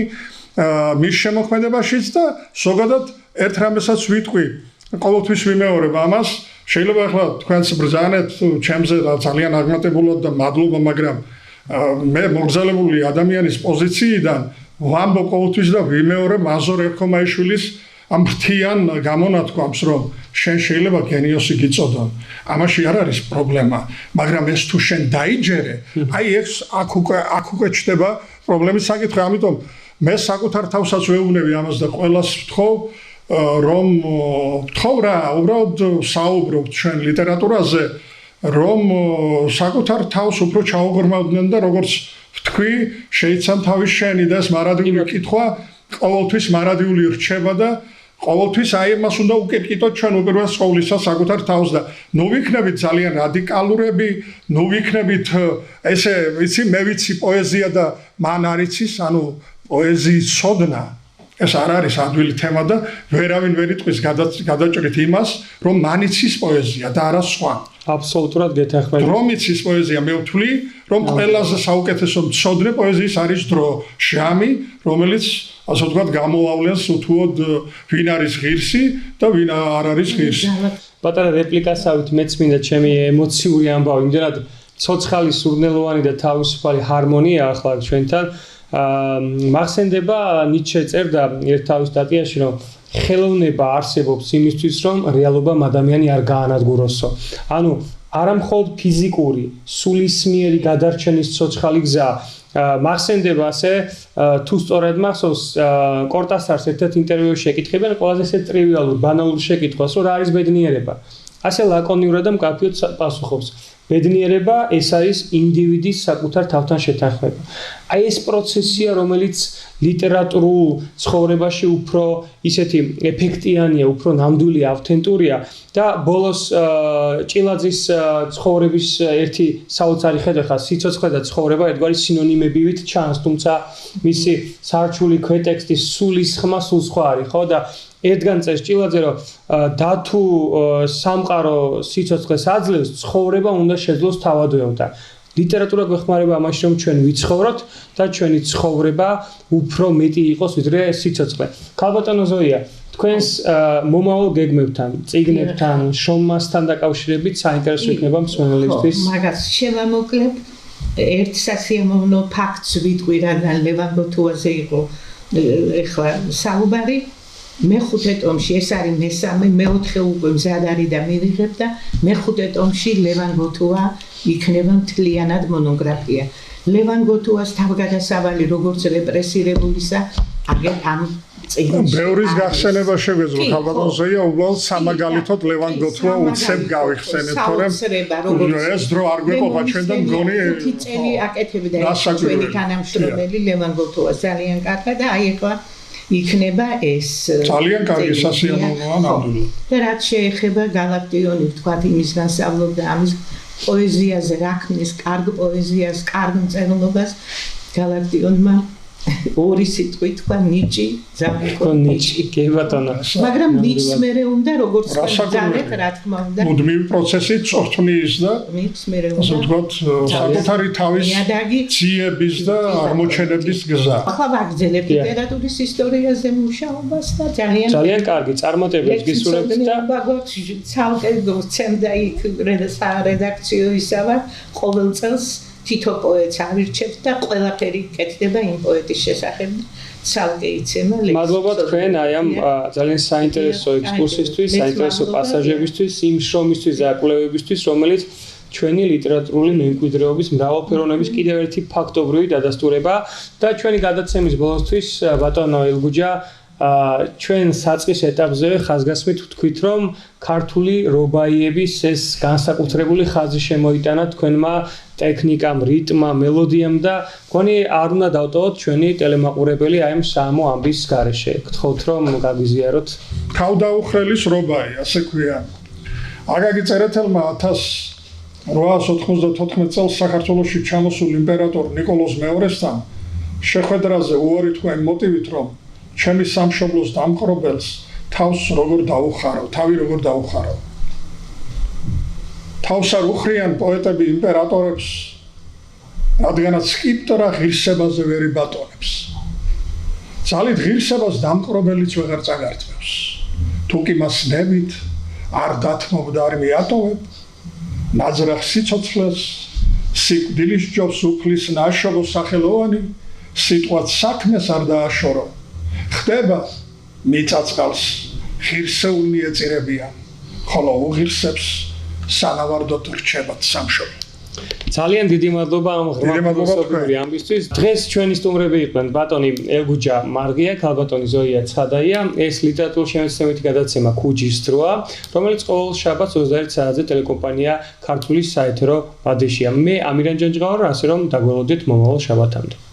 მის შემოქმედებაშიც და ზოგადად ერთ რამესაც ვიტყვი ყოველთვის ვიმეორებ ამას შეიძლება ახლა თქვენს ბრძანეთ ჩემზე ძალიან აღმატებულად და მადლობა მაგრამ მე მოგზაურებული ადამიანის პოზიციიდან ვამბობ ყოველთვის და ვიმეორებ მაზორ ერქომაიშვილის ამ ფრთიან გამონათქვამს რომ შენ შეიძლება გენიოსი გიწოდონ ამაში არ არის პრობლემა მაგრამ ეს თუ შენ დაიჯერე აი ეს აქ უკვე ჩდება პრობლემის საკითხი ამიტომ მე საკუთარ თავსაც ვეუბნები ამას და ყველას ვთხოვ რომ ვთხოვ რა უბრალოდ საუბრობთ ჩვენ ლიტერატურაზე რომ საკუთარ თავს უფრო ჩაუღრმავდნენ და როგორც ვთქვი შეიცამ თავის შენი და ეს მარადიული კითხვა ყოველთვის მარადიული რჩება და ყოველთვის აი მას უნდა უკეთკითოთ ჩვენ უპირველეს ყოვლისა საკუთარ თავს და ნუ ვიქნებით ძალიან რადიკალურები, ნუ ვიქნებით ესე ვიცი მე ვიცი პოეზია და მან არ იცის, ანუ პოეზიის ცოდნა ეს არ არის ადვილი თემა და ვერავინ ვერ იტყვის გადაჭრით იმას, რომ მან იცის პოეზია და არა სხვა. აბსოლუტურად გეთანხმებით. რომ იცის პოეზია, მე ვთვლი, რომ ყველაზე საუკეთესო მცოდნე პოეზიის არის დრო, ჟამი, რომელიც ასე ვთქვათ გამოავლენს უთუოდ ვინ არის ღირსი და ვინ არ არის ღირსი. პატარა რეპლიკასავით მეც მინდა ჩემი ემოციური ამბავი, იმდენად ცოცხალი, სურნელოვანი და თავისუფალი ჰარმონია ახლა ჩვენთან. მახსენდება ნიჩე წერდა ერთ თავის სტატიაში, რომ ხელოვნება არსებობს იმისთვის, რომ რეალობამ ადამიანი არ გაანადგუროსო. ანუ არა მხოლოდ ფიზიკური, სულისმიერი გადარჩენის ცოცხალი გზა. მახსენდება ასე თუ სწორად მახსოვს კორტასარს ერთ-ერთ ინტერვიუში ეკითხებიან ყველაზე ესე ტრივიალურ, ბანალურ შეკითხვას, რომ რა არის ბედნიერება. ასე ლაკონიურად და მკაფიოდ პასუხობს. ბედნიერება ეს არის ინდივიდის საკუთარ თავთან შეთანხმება. აი ეს პროცესია, რომელიც ლიტერატურულ ცხოვრებაში უფრო ისეთი ეფექტიანია, უფრო ნამდვილი, ავთენტურია და ბოლოს ჭილაძის ცხოვრების ერთი საოცარი ხედვა ხა სიცოცხლე და ცხოვრება ერთგვარი სინონიმებივით ჩანს, თუმცა მისი სარჩული ქვეტექსტის სულის ხმა სულ სხვა არის, ხო და ერთგან წეს ჭილაძე რომ დათუ სამყარო სიცოცხლეს აძლევს, ცხოვრება უნდა შეძლოს თავადვეო და ლიტერატურა გვეხმარება ამაში, რომ ჩვენ ვიცხოვროთ და ჩვენი ცხოვრება უფრო მეტი იყოს ვიდრე სიცოცხლე. ქალბატონო ზოია, თქვენს მომავალ გეგმებთან, წიგნებთან, შრომასთან დაკავშირებით საინტერესო იქნება მსმენელებისთვის. მაგას შევამოკლებ ერთ სასიამოვნო ფაქტს ვიტყვი, რადგან ლევან გოთუაზე იყო ეხლა საუბარი. მეხუთე ტომში ეს არის მესამე, მეოთხე უკვე მზად არის და მივიღებ და მეხუთე ტომში ლევან გოთუა იქნება მთლიანად მონოგრაფია. ლევან გოთუას თავგადასავალი როგორც რეპრესირებულისა, აგერ ამ წიგნში. ბევრის გახსენება შეგვეძლო, ქალბატონ ზოია, უბრალოდ სამაგალითოდ ლევან გოთუა უცებ გავიხსენეთ, თორემ ეს დრო არ გვეყოფა ჩვენ და მგონი 5 წელი აკეთებდა ჩვენი თანამშრომელი ლევან გოთუა ძალიან კარგად და აი ეხლა იქნება ეს ძალიან კარგი სასიამოვნოა ნამდვილად. და რაც შეეხება გალაქტიონი, ვთქვათ, იმის განსავლობდა ამის პოეზიაზე, რა ქმნის კარგ პოეზიას, კარგ მწერლობას, გალაქტიონმა ორი სიტყვი თქვა ნიჭი, ზამიკო ნიჭი. კი ბატონო. მაგრამ ნიჭს მერე უნდა როგორც ძალეთ, რა თქმა უნდა. მუდმივი პროცესი წორთნის და ნიჭს მერე უნდა. ასე ვთქვათ, საკუთარი თავის ძიების და აღმოჩენების გზა. ახლა ვაგრძელებ ლიტერატურის ისტორიაზე მუშაობას და ძალიან კარგი წარმატებებს გისურვებთ და ცალკე გოცემდა იქ რედაქციო ისავა ყოველ წელს თითო პოეტს ავირჩევთ და ყველაფერი კეთდება იმ პოეტის შესახებ. ცალკე იცემა ლექსი. მადლობა თქვენ აი ამ ძალიან საინტერესო ექსკურსიისთვის, საინტერესო პასაჟებისთვის, იმ შრომისთვის და კვლევებისთვის, რომელიც ჩვენი ლიტერატურული მემკვიდრეობის მრავალფეროვნების კიდევ ერთი ფაქტობრივი დადასტურება და ჩვენი გადაცემის ბოლოსთვის ბატონო ილგუჯა ჩვენ საწყის ეტაპზევე ხაზგასმით ვთქვით, რომ ქართული რობაიების ეს განსაკუთრებული ხაზი შემოიტანა თქვენმა ტექნიკამ, რიტმმა, მელოდიამ და მგონი არ უნდა დავტოვოთ ჩვენი ტელემაყურებელი აი ამ სამო ამბის გარეშე. გთხოვთ რომ გაგვიზიაროთ. თავდაუხრელის რობაი, ასე ქვია. აგაგი წერეთელმა 1894 წელს საქართველოში ჩამოსულ იმპერატორ ნიკოლოზ მეორესთან შეხვედრაზე უარი თქვა იმ მოტივით, რომ ჩემი სამშობლოს დამყრობელს თავს როგორ დაუხარავ, თავი როგორ დაუხარავ. თავს არ უხრიან პოეტები იმპერატორებს, რადგანაც სკიპტრა ღირსებაზე ვერ იბატონებს. ძალით ღირსებას დამყრობელიც ვეღარ წაგართმევს. თუ კი მას ნებით არ დათმობ და არ მიატოვებ, ნაძრახ სიცოცხლეს, სიკვდილის ჯობს უფლის ნაშობო სახელოვანი, სიტყვაც საქმეს არ დააშორო. ხდება მიწაწყალს ღირსეულნი ეწირებიან, ხოლო უღირსებს სანავარდოდ რჩებათ სამშობლო. ძალიან დიდი მადლობა ამ ღრმაფილოსოფიური ამბისთვის. დღეს ჩვენი სტუმრები იყვნენ ბატონი ელგუჯა მარგია, ქალბატონი ზოია ცხადაია. ეს ლიტერატურული შემეცნებითი გადაცემა ქუჯის დროა, რომელიც ყოველ შაბათს 21 საათზე ტელეკომპანია ქართული საეთერო ბადეშია. მე ამირან ჯანჯღავა, ასე რომ დაგველოდეთ მომავალ შაბათამდე.